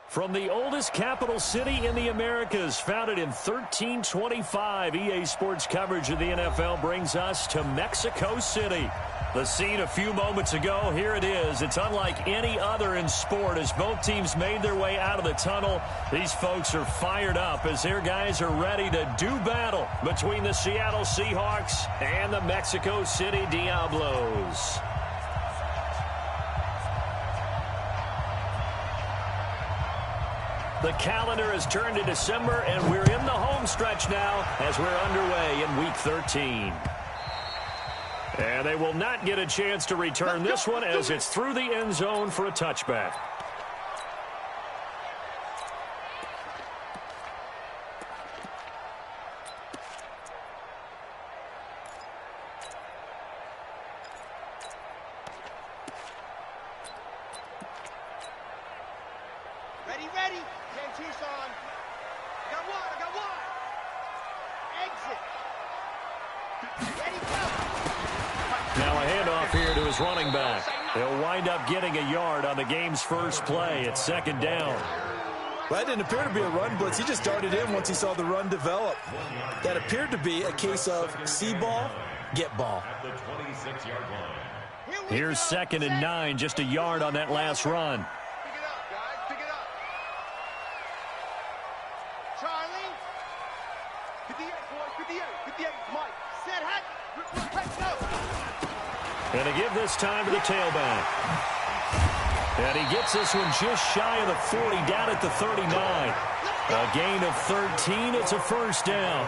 From the oldest capital city in the Americas, founded in 1325, EA Sports coverage of the NFL brings us to Mexico City. The scene a few moments ago, here it is. It's unlike any other in sport as both teams made their way out of the tunnel. These folks are fired up as their guys are ready to do battle between the Seattle Seahawks and the Mexico City Diablos. The calendar has turned to December, and we're in the home stretch now as we're underway in Week 13. And they will not get a chance to return this one as it's through the end zone for a touchback. Ready. Cantus on. I got one. Exit. Ready, go. Now a handoff here to his running back. He'll wind up getting a yard on the game's first play. It's second down. Well, that didn't appear to be a run blitz. He just darted in once he saw the run develop. That appeared to be a case of see ball, get ball. Here's 2nd and 9, just a yard on that last run. Pick it up. Charlie. 58, boys. 58. Mike. Set, hat. Let's go. And to give this time to the tailback. And he gets this one just shy of the 40, down at the 39. A gain of 13. It's a first down.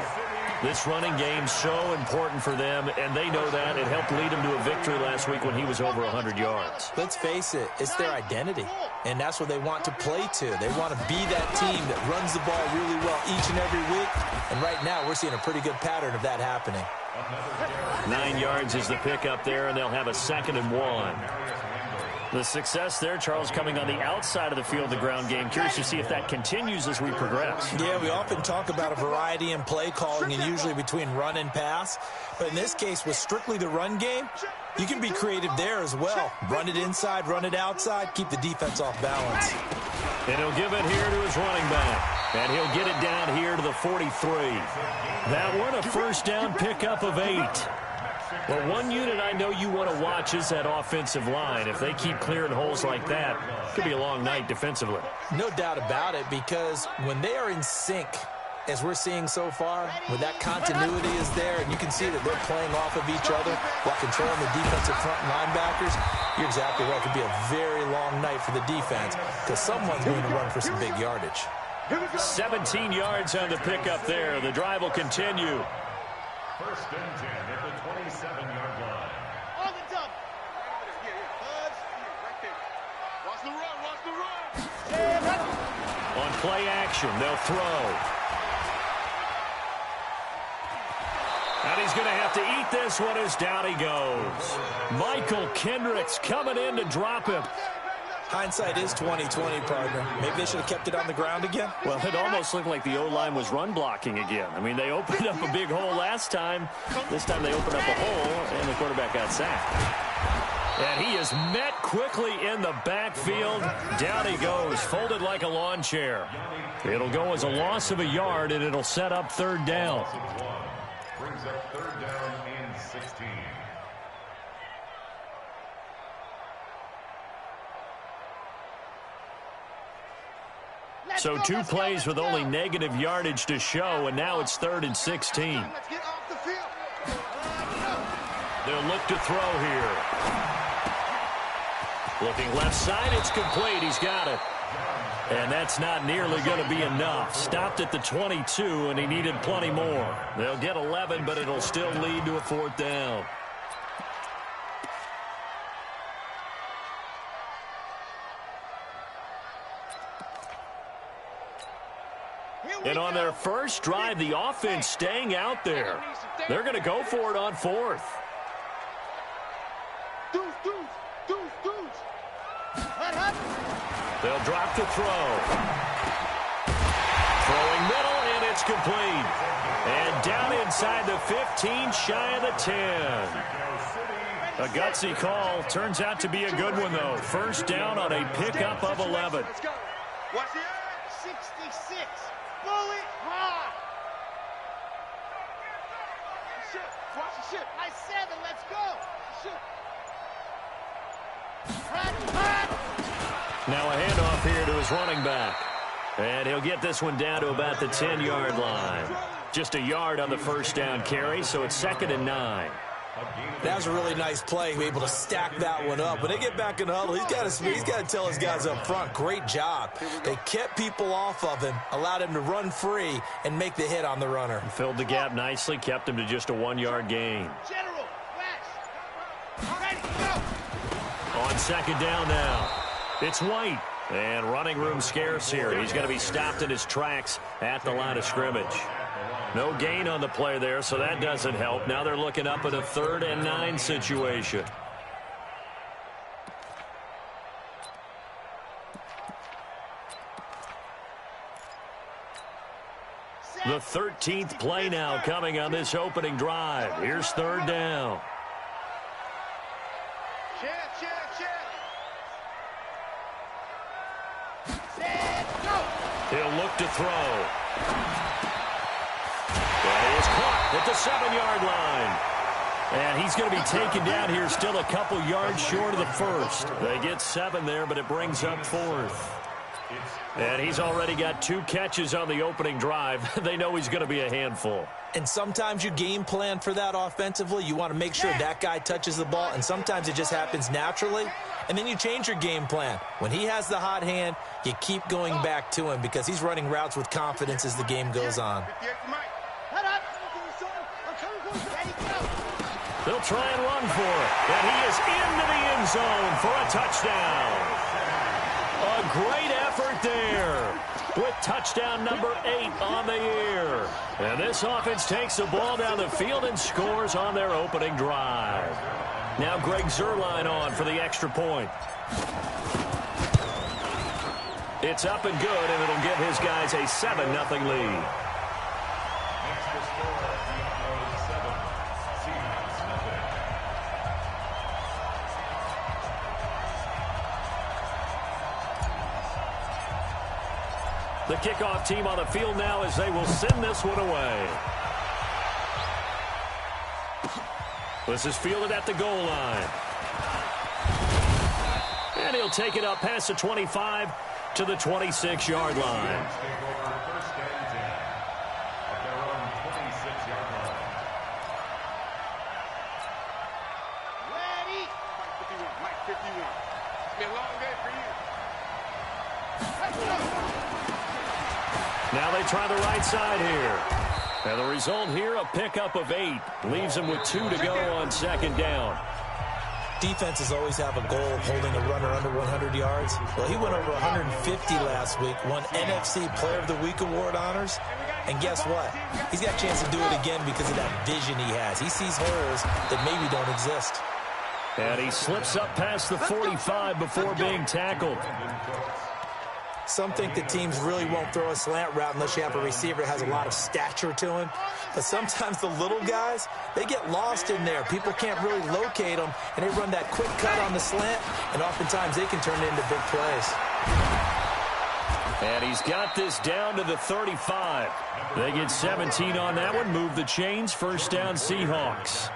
This running game's so important for them, and they know that. It helped lead him to a victory last week when he was over 100 yards. Let's face it, it's their identity, and that's what they want to play to. They want to be that team that runs the ball really well each and every week, and right now we're seeing a pretty good pattern of that happening. 9 yards is the pickup there, and they'll have a 2nd and 1. The success there, Charles, coming on the outside of the field, the ground game. Curious to see if that continues as we progress. Yeah, we often talk about a variety in play calling and usually between run and pass. But in this case, with strictly the run game, you can be creative there as well. Run it inside, run it outside, keep the defense off balance. And he'll give it here to his running back. And he'll get it down here to the 43. That one, a first down pickup of 8. Well, one unit I know you want to watch is that offensive line. If they keep clearing holes like that, it could be a long night defensively. No doubt about it, because when they are in sync, as we're seeing so far, when that continuity is there, and you can see that they're playing off of each other while controlling the defensive front linebackers, you're exactly right. It could be a very long night for the defense because someone's going to run for some big yardage. 17 yards on the pickup there. The drive will continue. First and 10 at the 27-yard line. On the dump. Buzz, right there. Watch the run. On play action, they'll throw. And he's going to have to eat this one as down he goes. Michael Kendricks coming in to drop him. Hindsight is 20/20, partner. Maybe they should have kept it on the ground again. Well, it almost looked like the O-line was run blocking again. I mean, they opened up a big hole last time. This time they opened up a hole, and the quarterback got sacked. And he is met quickly in the backfield. Down he goes, folded like a lawn chair. It'll go as a loss of a yard, and it'll set up 3rd down. Brings up 3rd down and 16. So 2 plays with only negative yardage to show, and now it's 3rd and 16. Let's get off the field. They'll look to throw here. Looking left side, it's complete. He's got it. And that's not nearly going to be enough. Stopped at the 22, and he needed plenty more. They'll get 11, but it'll still lead to a 4th down. And on their first drive, the offense staying out there. They're going to go for it on 4th. They'll drop to throw. Throwing middle, and it's complete. And down inside the 15, shy of the 10. A gutsy call. Turns out to be a good one, though. First down on a pickup of 11. Let's go. Watch the 66. Bullet hard. Watch the ship. I 7. Let's go. Ship. Now a handoff here to his running back. And he'll get this one down to about the 10-yard line. Just a yard on the first down carry, so it's 2nd and 9. That was a really nice play, be able to stack that one up. When they get back in the huddle, he's got to tell his guys up front, great job. They kept people off of him, allowed him to run free and make the hit on the runner. Filled the gap nicely, kept him to just a 1-yard gain. General, flash. Ready, go. On 2nd down now, it's White. And running room scarce here. He's going to be stopped in his tracks at the line of scrimmage. No gain on the play there, so that doesn't help. Now they're looking up at a 3rd and 9 situation. The 13th play now coming on this opening drive. Here's 3rd down. He'll look to throw. And he is caught at the 7-yard line. And he's going to be taken down here still a couple yards short of the first. They get 7 there, but it brings up 4th. And he's already got 2 catches on the opening drive. They know he's going to be a handful. And sometimes you game plan for that offensively. You want to make sure that guy touches the ball, and sometimes it just happens naturally. And then you change your game plan. When he has the hot hand, you keep going back to him because he's running routes with confidence as the game goes on. They'll try and run for it. And he is into the end zone for a touchdown. A great effort there with touchdown number 8 on the year. And this offense takes the ball down the field and scores on their opening drive. Now Greg Zuerlein on for the extra point. It's up and good, and it'll give his guys a 7-0 lead. Extra score, Diablos 7, Seahawks nothing. The kickoff team on the field now as they will send this one away. This is fielded at the goal line. And he'll take it up past the 25 to the 26-yard line. First and 10 at their own 26-yard line. Ready. Mike 51. It's been a long day for you. Now they try the right side here. And the result here, a pickup of 8. Leaves them with 2 to go on 2nd down. Defenses always have a goal of holding a runner under 100 yards. Well, he went over 150 last week, won NFC Player of the Week award honors. And guess what? He's got a chance to do it again because of that vision he has. He sees holes that maybe don't exist. And he slips up past the 45 before being tackled. Some think the teams really won't throw a slant route unless you have a receiver that has a lot of stature to him. But sometimes the little guys, they get lost in there. People can't really locate them, and they run that quick cut on the slant, and oftentimes they can turn it into big plays. And he's got this down to the 35. They get 17 on that one, move the chains, first down Seahawks.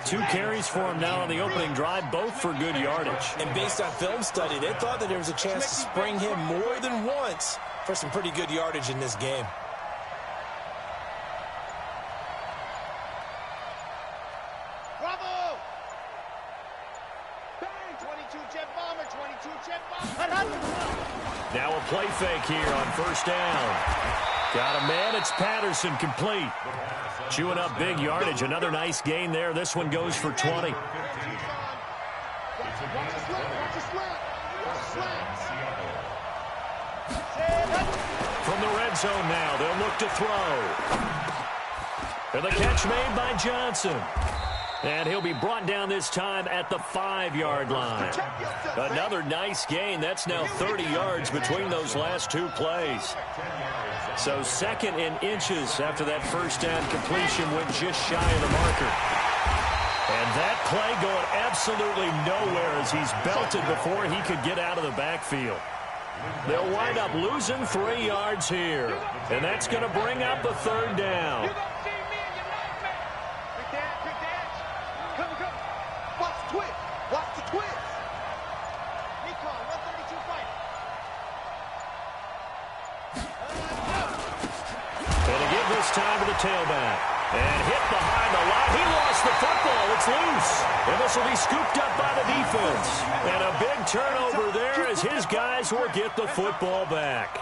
2 carries for him now on the opening drive, both for good yardage. And based on film study, they thought that there was a chance to spring him more than once for some pretty good yardage in this game. Bravo! Bang! 22 jet bomber, 22 jet bomber. Now a play fake here on first down. Got a man, it's Patterson, complete. Chewing up big yardage, another nice gain there. This one goes for 20. From the red zone now, they'll look to throw. And the catch made by Johnson. And he'll be brought down this time at the 5-yard line. Another nice gain. That's now 30 yards between those last 2 plays. So 2nd and inches after that first down completion went just shy of the marker. And That play going absolutely nowhere as he's belted before he could get out of the backfield. They'll wind up losing 3 yards here. And that's going to bring up the 3rd down. Watch the twist. Watch the twist. Recall, 132 fighter. And to give this time to the tailback. And hit behind the line. He lost the football. It's loose. And this will be scooped up by the defense. And a big turnover there as his guys will get the football back.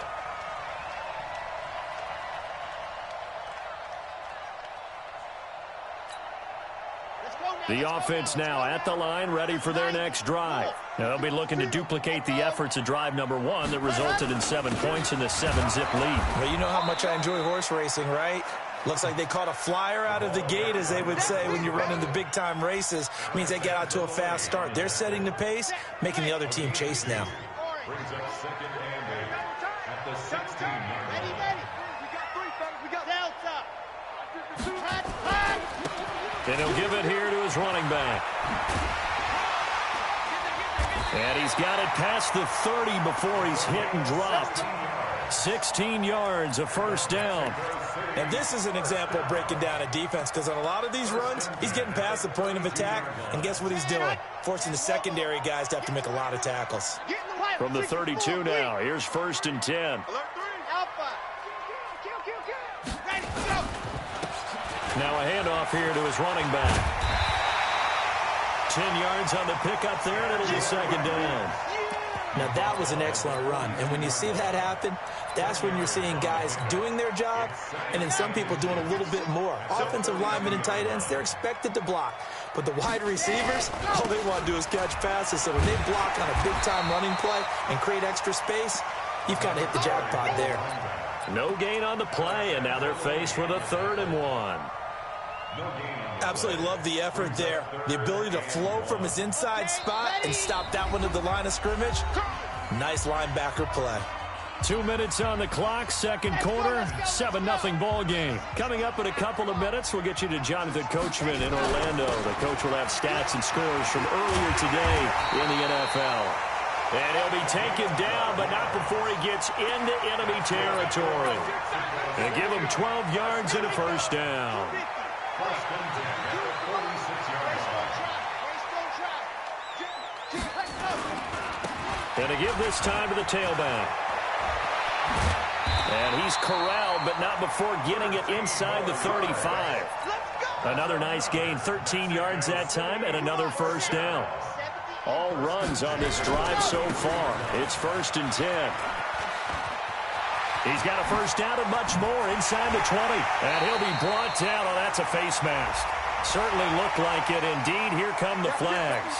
The offense now at the line, ready for their next drive. Now, they'll be looking to duplicate the efforts of drive number 1 that resulted in 7 points in the 7-zip lead. Well, you know how much I enjoy horse racing, right? Looks like they caught a flyer out of the gate, as they would say when you're running the big-time races. Means they get out to a fast start. They're setting the pace, making the other team chase now. Brings up 2nd and 8 at the 16-yard line. Ready, ready. We got 3, fellas. We got Delta. Hot. And he'll give it here to his running back. And he's got it past the 30 before he's hit and dropped. 16 yards, a 1st down. And this is an example of breaking down a defense, because on a lot of these runs, he's getting past the point of attack, and guess what he's doing? Forcing the secondary guys to have to make a lot a tackles. From the 32 now, here's 1st and 10. Alpha. Kill. Ready, go. Now a handoff here to his running back. 10 yards on the pickup there, and it'll be 2nd down. Now, that was an excellent run. And when you see that happen, that's when you're seeing guys doing their job and then some people doing a little bit more. Offensive linemen and tight ends, they're expected to block. But the wide receivers, all they want to do is catch passes. So when they block on a big-time running play and create extra space, you've kind of hit the jackpot there. No gain on the play, and now they're faced with a 3rd and 1. Absolutely love the effort there. The ability to flow from his inside spot and stop that one at the line of scrimmage. Nice linebacker play. 2 minutes on the clock, 2nd quarter, 7-0 ball game. Coming up in a couple of minutes, we'll get you to Jonathan Coachman in Orlando. The coach will have stats and scores from earlier today in the NFL. And he'll be taken down, but not before he gets into enemy territory. And give him 12 yards and a 1st down. First and 10 at the 46-yard line. And to give this time to the tailback. And he's corralled, but not before getting it inside the 35. Another nice gain, 13 yards that time, and another 1st down. All runs on this drive so far. It's 1st and 10. He's got a 1st down and much more inside the 20. And he'll be brought down. Oh, that's a face mask. Certainly looked like it. Indeed, here come the flags.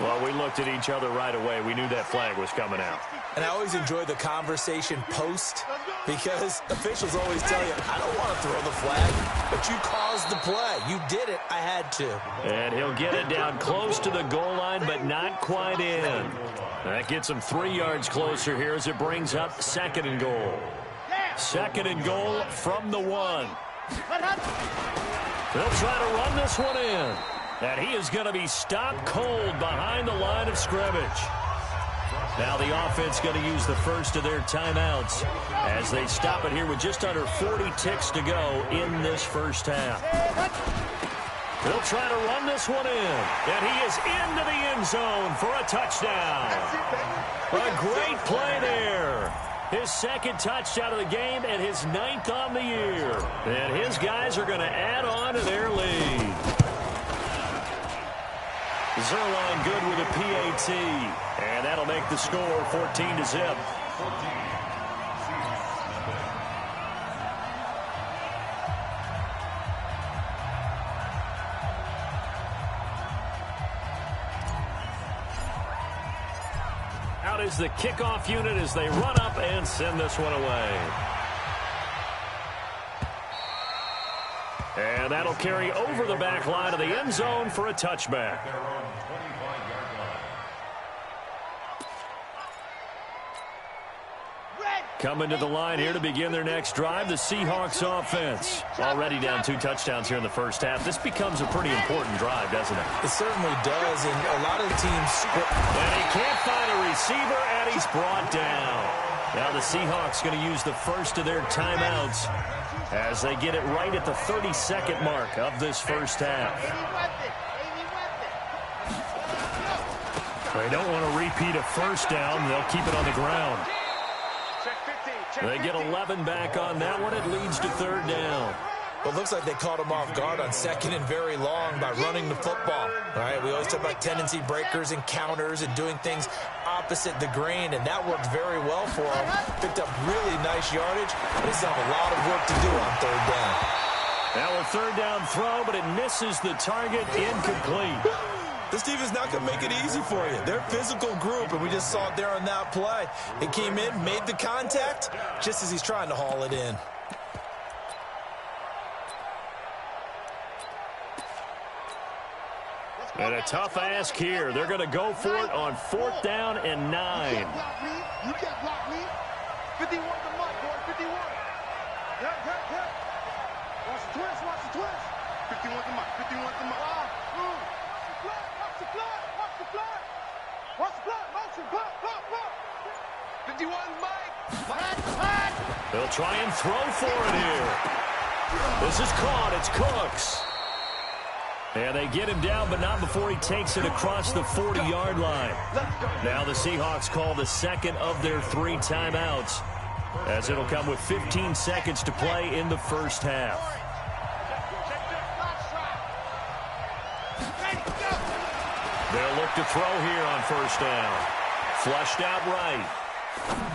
Well, we looked at each other right away. We knew that flag was coming out. And I always enjoy the conversation post, because officials always tell you, I don't want to throw the flag, but you caused the play. You did it. I had to. And he'll get it down close to the goal line, but not quite in. That gets him 3 yards closer here as it brings up 2nd and goal. 2nd and goal from the 1. They'll try to run this one in. And he is going to be stopped cold behind the line of scrimmage. Now the offense going to use the first of their timeouts as they stop it here with just under 40 ticks to go in this 1st half. They'll try to run this one in. And he is into the end zone for a touchdown. A great play there. His 2nd touchdown of the game and his 9th on the year. And his guys are going to add on to their lead. Zerline good with a PAT. And that'll make the score 14-0. Out is the kickoff unit as they run up and send this one away. And that'll carry over the back line of the end zone for a touchback. Coming to the line here to begin their next drive, the Seahawks offense. Already down 2 touchdowns here in the first half. This becomes a pretty important drive, doesn't it? It certainly does, and a lot of teams script. And he can't find a receiver, and he's brought down. Now the Seahawks going to use the first of their timeouts as they get it right at the 30-second mark of this first half. They don't want to repeat a first down. They'll keep it on the ground. They get 11 back on that one. It leads to 3rd down. Well, it looks like they caught him off guard on 2nd and very long by running the football. All right, we always talk about tendency breakers and counters and doing things opposite the grain, and that worked very well for him. Picked up really nice yardage, but they still have a lot of work to do on 3rd down. Now a 3rd down throw, but it misses the target, incomplete. This team is not going to make it easy for you. They're a physical group, and we just saw it there on that play. It came in, made the contact, just as he's trying to haul it in. And a tough ask here. They're going to go for it on 4th down and 9. You can't block me. 51 the mark, boy. 51. Watch the twist. Watch the twist. 51 the mark. 51 the mark. Watch the flood. Watch the flood. Watch the flood. Motion. Block. 51 Mike. They'll try and throw for it here. This is caught. It's Cooks. And they get him down, but not before he takes it across the 40-yard line. Now the Seahawks call the 2nd of their 3 timeouts, as it'll come with 15 seconds to play in the first half. They'll look to throw here on 1st down. Flushed out right.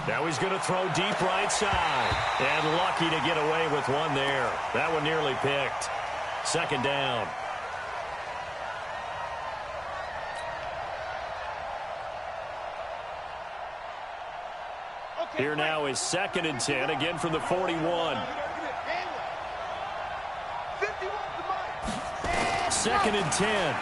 Now he's going to throw deep right side. And lucky to get away with one there. That one nearly picked. 2nd down. Here now is 2nd and 10, again from the 41. 2nd and 10.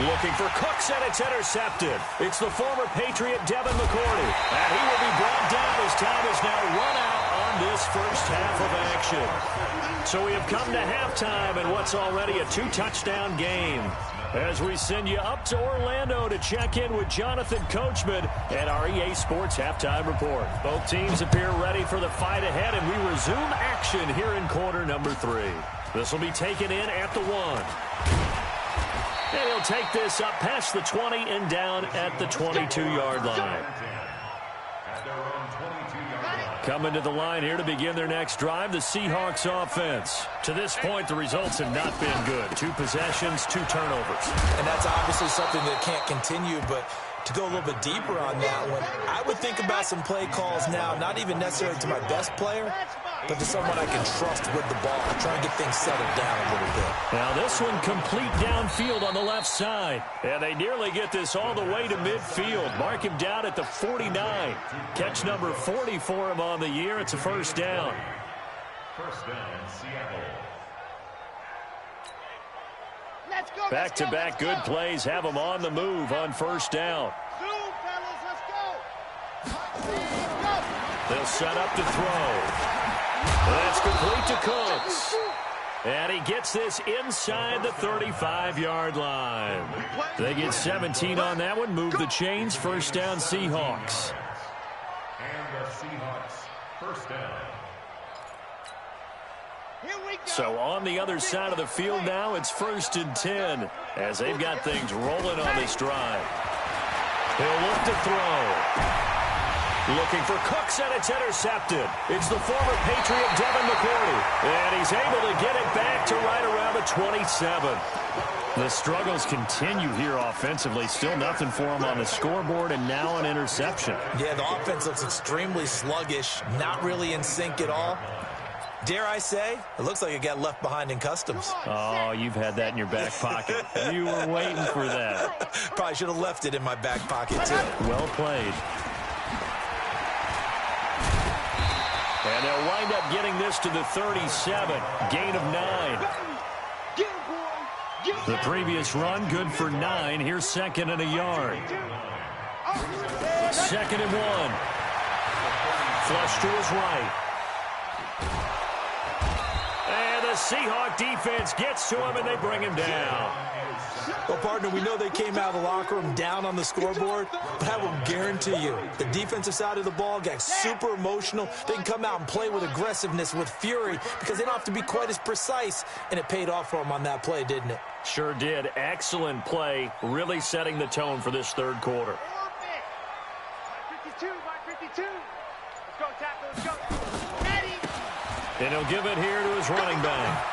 Looking for Cooks, and it's intercepted. It's the former Patriot Devin McCourty. And he will be brought down as time is now run out on this first half of action. So we have come to halftime in what's already a 2-touchdown game, as we send you up to Orlando to check in with Jonathan Coachman and our EA Sports Halftime Report. Both teams appear ready for the fight ahead, and we resume action here in quarter number 3. This will be taken in at the 1. And he'll take this up past the 20 and down at the 22-yard line. Coming to the line here to begin their next drive, the Seahawks offense. To this point, the results have not been good. 2 possessions, 2 turnovers. And that's obviously something that can't continue, but to go a little bit deeper on that one, I would think about some play calls now, not even necessarily to my best player, but to someone I can trust with the ball, try and get things settled down a little bit. Now this one complete downfield on the left side. And they nearly get this all the way to midfield. Mark him down at the 49. Catch number 40 for him on the year. It's a 1st down. 1st down, Seattle. Back-to-back good plays have them on the move on 1st down. They'll set up to throw. That's complete to Cooks. And he gets this inside the 35-yard line. They get 17 on that one. Move the chains. 1st down, Seahawks. And the Seahawks, 1st down. So on the other side of the field now, it's 1st and 10 as they've got things rolling on this drive. He'll look to throw. Looking for Cooks, and it's intercepted. It's the former Patriot Devin McCourty, and he's able to get it back to right around the 27. The struggles continue here offensively. Still nothing for him on the scoreboard, and now an interception. Yeah, the offense looks extremely sluggish, not really in sync at all. Dare I say, it looks like it got left behind in customs. Oh, you've had that in your back pocket. You were waiting for that. Probably should have left it in my back pocket, too. Well played. And they'll wind up getting this to the 37. Gain of 9. The previous run, good for 9. Here's 2nd and a yard. 2nd and 1. Flush to his right. And the Seahawk defense gets to him, and they bring him down. Well, partner, we know they came out of the locker room down on the scoreboard, but I will guarantee you the defensive side of the ball got super emotional. They can come out and play with aggressiveness, with fury, because they don't have to be quite as precise, and it paid off for them on that play, didn't it? Sure did. Excellent play, really setting the tone for this third quarter. 52, by 52. Let's go, tackle, let's go. Ready. And he'll give it here to his running back.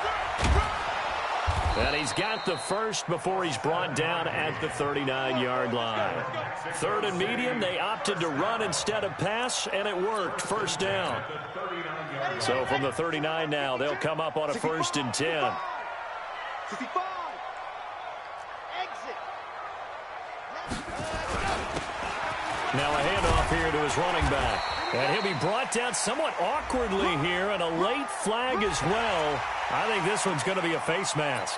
And he's got the first before he's brought down at the 39-yard line. 3rd and medium, they opted to run instead of pass, and it worked. First down. So from the 39 now, they'll come up on a 1st and 10. 65. Exit. Now a handoff here to his running back. And he'll be brought down somewhat awkwardly here, and a late flag as well. I think this one's going to be a face mask.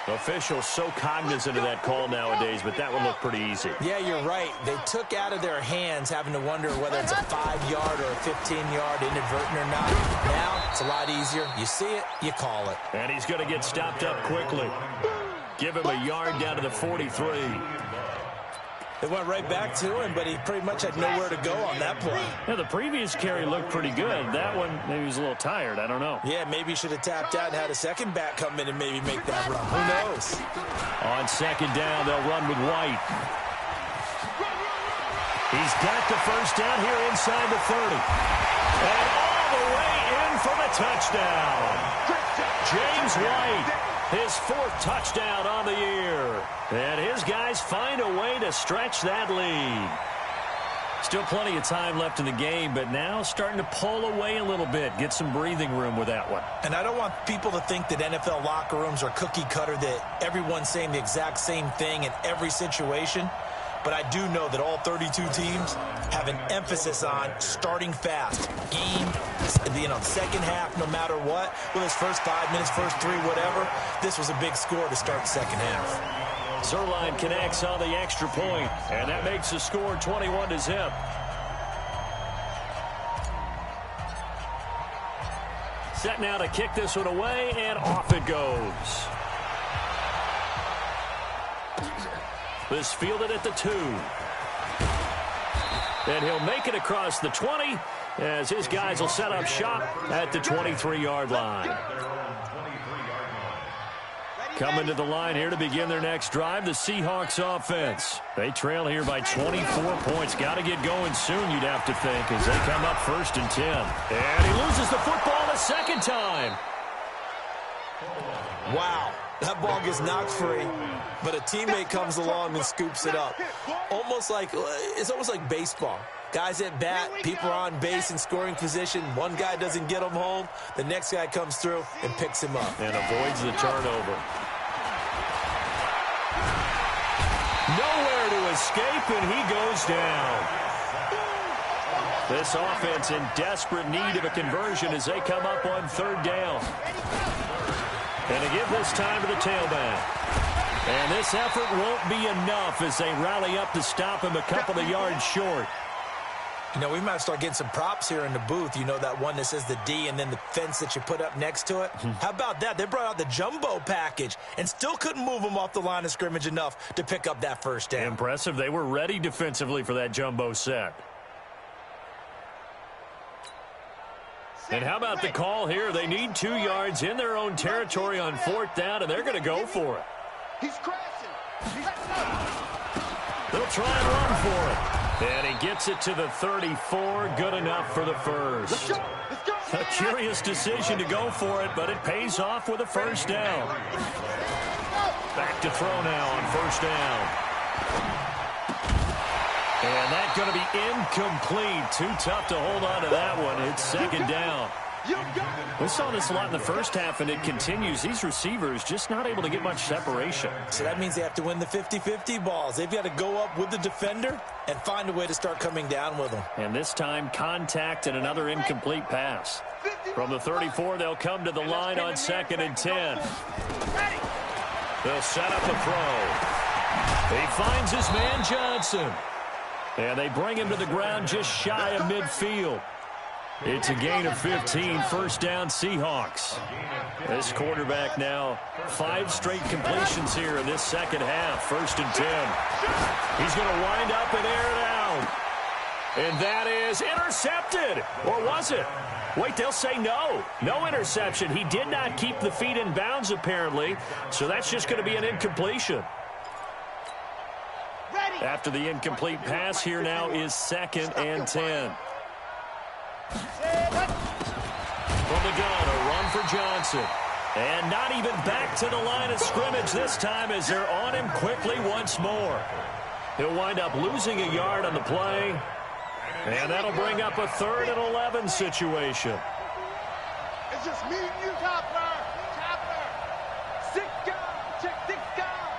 Officials so cognizant of that call nowadays, but that one looked pretty easy. Yeah, you're right. They took out of their hands having to wonder whether it's a 5-yard or a 15-yard inadvertent or not. Now, it's a lot easier. You see it, you call it. And he's going to get stopped up quickly. Give him a yard down to the 43. It went right back to him, but he pretty much had nowhere to go on that play. Yeah, the previous carry looked pretty good. That one, maybe he was a little tired. I don't know. Yeah, maybe he should have tapped out and had a second back come in and maybe make that run. Who knows? On 2nd down, they'll run with White. He's got the first down here inside the 30. And all the way in for the touchdown. James White. His 4th touchdown on the year. And his guys find a way to stretch that lead. Still plenty of time left in the game, but now starting to pull away a little bit. Get some breathing room with that one. And I don't want people to think that NFL locker rooms are cookie cutter, that everyone's saying the exact same thing in every situation. But I do know that all 32 teams have an emphasis on starting fast. Game, second half, no matter what. Whether it's first 5 minutes, first 3, whatever. This was a big score to start the second half. Zerline connects on the extra point, and that makes the score 21-0. Set now to kick this one away, and off it goes. This fielded at the 2. And he'll make it across the 20 as his guys will set up shop at the 23-yard line. Coming to the line here to begin their next drive, the Seahawks offense. They trail here by 24 points. Got to get going soon, you'd have to think, as they come up 1st and 10. And he loses the football a second time. Wow. That ball gets knocked free, but a teammate comes along and scoops it up. It's almost like baseball. Guys at bat, people are on base in scoring position. One guy doesn't get him home. The next guy comes through and picks him up. And avoids the turnover. Nowhere to escape, and he goes down. This offense in desperate need of a conversion as they come up on 3rd down. And to give this time to the tailback. And this effort won't be enough as they rally up to stop him a couple of yards short. You know, we might start getting some props here in the booth. You know, that one that says the D and then the fence that you put up next to it? How about that? They brought out the jumbo package and still couldn't move them off the line of scrimmage enough to pick up that first down. Impressive. They were ready defensively for that jumbo set. And how about the call here? They need 2 yards in their own territory on 4th down, and they're going to go for it. He's crashing. They'll try and run for it. And he gets it to the 34. Good enough for the first. A curious decision to go for it, but it pays off with a first down. Back to throw now on 1st down. And that's going to be incomplete. Too tough to hold on to that one. It's 2nd down. We saw this a lot in the first half, and it continues. These receivers just not able to get much separation. So that means they have to win the 50-50 balls. They've got to go up with the defender and find a way to start coming down with them. And this time, contact and another incomplete pass. From the 34, they'll come to the line on 2nd and 10. They'll set up a throw. He finds his man Johnson. And they bring him to the ground just shy of midfield. It's a gain of 15, first down Seahawks. This quarterback now 5 straight completions here in this second half, 1st and 10. He's going to wind up and air it out. And that is intercepted. Or was it? Wait, they'll say no. No interception. He did not keep the feet in bounds, apparently. So that's just going to be an incompletion. After the incomplete pass, here now is 2nd and 10. From the gun, a run for Johnson. And not even back to the line of scrimmage this time as they're on him quickly once more. He'll wind up losing a yard on the play. And that'll bring up a 3rd and 11 situation. It's just me and you, Chopper. Chopper. 6 guard. Check 6 guard.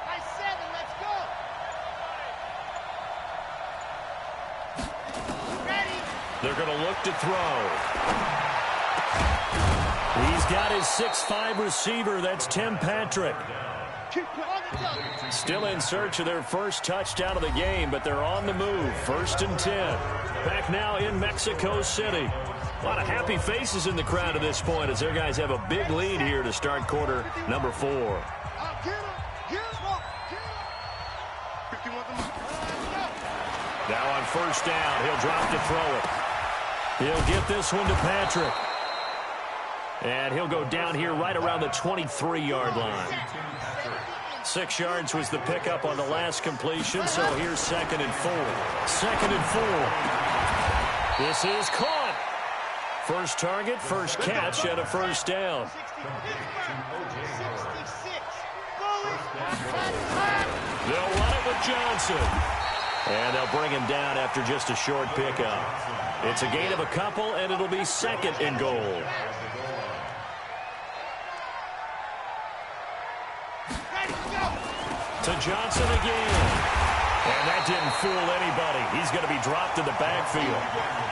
Nice 7. Let's go. Ready. They're going to look to throw. He's got his 6'5 receiver. That's Tim Patrick. Still in search of their first touchdown of the game, but they're on the move. 1st and 10. Back now in Mexico City. A lot of happy faces in the crowd at this point as their guys have a big lead here to start quarter number 4. Now on 1st down, he'll drop to throw it. He'll get this one to Patrick. And he'll go down here right around the 23-yard line. 6 yards was the pickup on the last completion, so here's 2nd and 4. 2nd and 4. This is caught. First target, first catch, and a first down. They'll run it with Johnson. And they'll bring him down after just a short pickup. It's a gain of a couple, and it'll be 2nd and goal. To Johnson again. And that didn't fool anybody. He's going to be dropped in the backfield.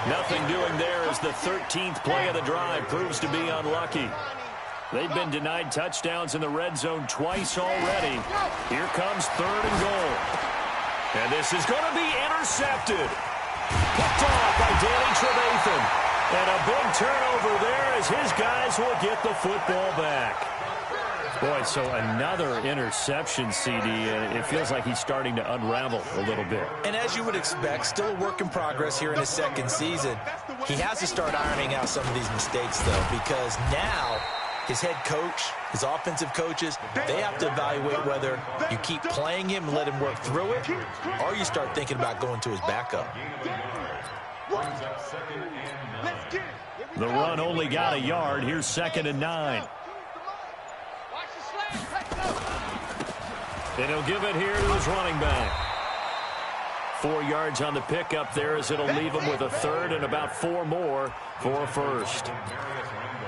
Nothing doing there as the 13th play of the drive proves to be unlucky. They've been denied touchdowns in the red zone twice already. Here comes 3rd and goal. And this is going to be intercepted. Picked off by Danny Trevathan. And a big turnover there as his guys will get the football back. Boy, so another interception, CD, and it feels like he's starting to unravel a little bit. And as you would expect, still a work in progress here in his 2nd season. He has to start ironing out some of these mistakes, though, because now his head coach, his offensive coaches, they have to evaluate whether you keep playing him and let him work through it, or you start thinking about going to his backup. The run only got a yard. Here's 2nd and 9. And he'll give it here to his running back. 4 yards on the pickup there as it'll leave him with a 3rd and about 4 more for a 1st.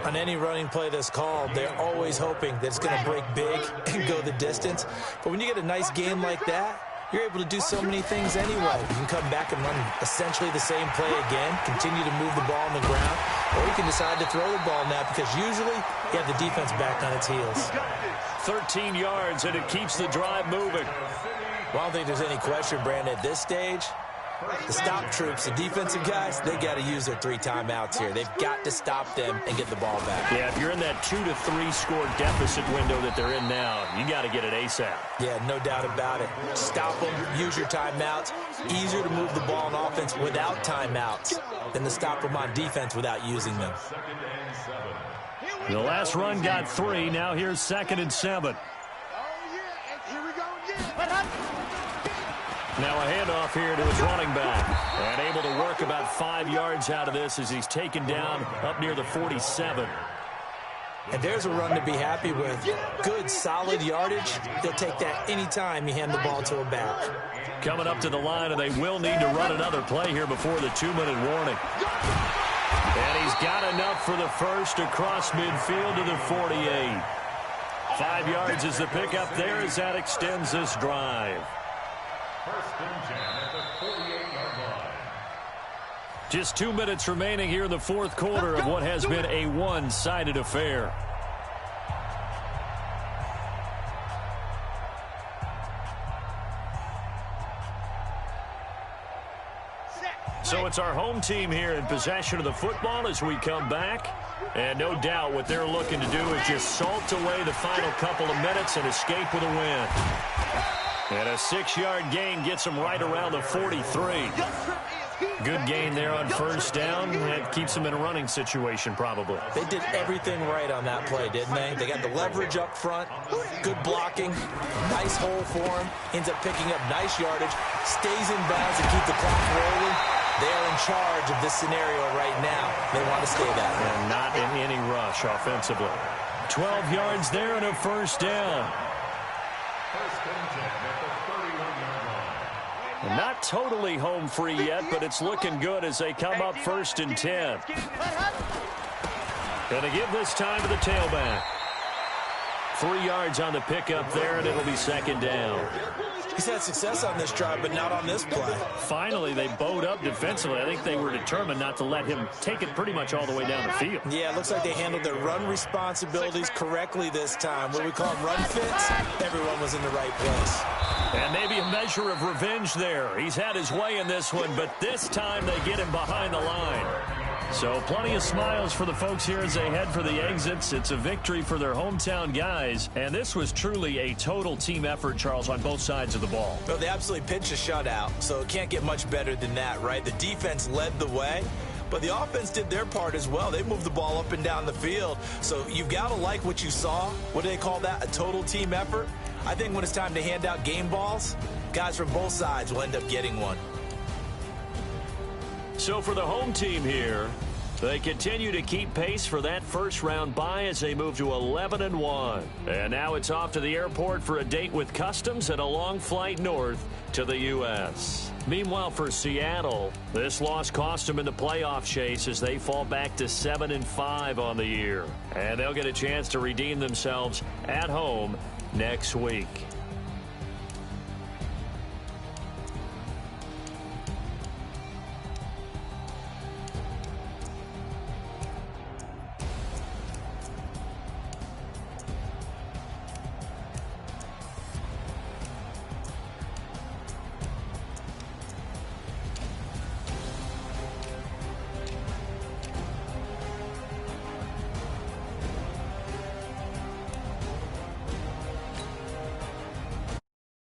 On any running play that's called, they're always hoping that it's going to break big and go the distance. But when you get a nice game like that, you're able to do so many things anyway. You can come back and run essentially the same play again, continue to move the ball on the ground, or you can decide to throw the ball now because usually you have the defense back on its heels. 13 yards, and it keeps the drive moving. Well, I don't think there's any question, Brandon, at this stage. The stop troops, the defensive guys, they got to use their 3 timeouts here. They've got to stop them and get the ball back. Yeah, if you're in that 2 to 3 score deficit window that they're in now, you got to get it ASAP. Yeah, no doubt about it. Stop them, use your timeouts. Easier to move the ball on offense without timeouts than to stop them on defense without using them. The last run got 3. Now here's 2nd and 7. Here we go again. Now a handoff here to his running back. And able to work about 5 yards out of this as he's taken down up near the 47. And there's a run to be happy with. Good, solid yardage. They'll take that anytime you hand the ball to a back. Coming up to the line, and they will need to run another play here before the 2-minute warning. And he's got enough for the first across midfield to the 48. 5 yards is the pickup there as that extends this drive. First and 10 at the 48-yard line. Just 2 minutes remaining here in the 4th quarter of what has been a one-sided affair. So it's our home team here in possession of the football as we come back. And no doubt what they're looking to do is just salt away the final couple of minutes and escape with a win. And a 6-yard gain gets them right around the 43. Good gain there on first down. That keeps them in a running situation probably. They did everything right on that play, didn't they? They got the leverage up front, good blocking, nice hole for him, ends up picking up nice yardage, stays in bounds and keep the clock rolling. They're in charge of this scenario right now. They want to stay that way. And not in any rush offensively. 12 yards there and a first down. And not totally home free yet, but it's looking good as they come up 1st and 10. Going to give this time to the tailback. 3 yards on the pickup there, and it'll be 2nd down. He's had success on this drive, but not on this play. Finally, they bowed up defensively. I think they were determined not to let him take it pretty much all the way down the field. Yeah, it looks like they handled their run responsibilities correctly this time. What we call them run fits, everyone was in the right place. And maybe a measure of revenge there. He's had his way in this one, but this time they get him behind the line. So plenty of smiles for the folks here as they head for the exits. It's a victory for their hometown guys. And this was truly a total team effort, Charles, on both sides of the ball. Well, they absolutely pitched a shutout, so it can't get much better than that, right? The defense led the way, but the offense did their part as well. They moved the ball up and down the field. So you've got to like what you saw. What do they call that? A total team effort? I think when it's time to hand out game balls, guys from both sides will end up getting one. So for the home team here, they continue to keep pace for that first-round bye as they move to 11-1. And now it's off to the airport for a date with Customs and a long flight north to the U.S. Meanwhile, for Seattle, this loss cost them in the playoff chase as they fall back to 7-5 on the year. And they'll get a chance to redeem themselves at home next week.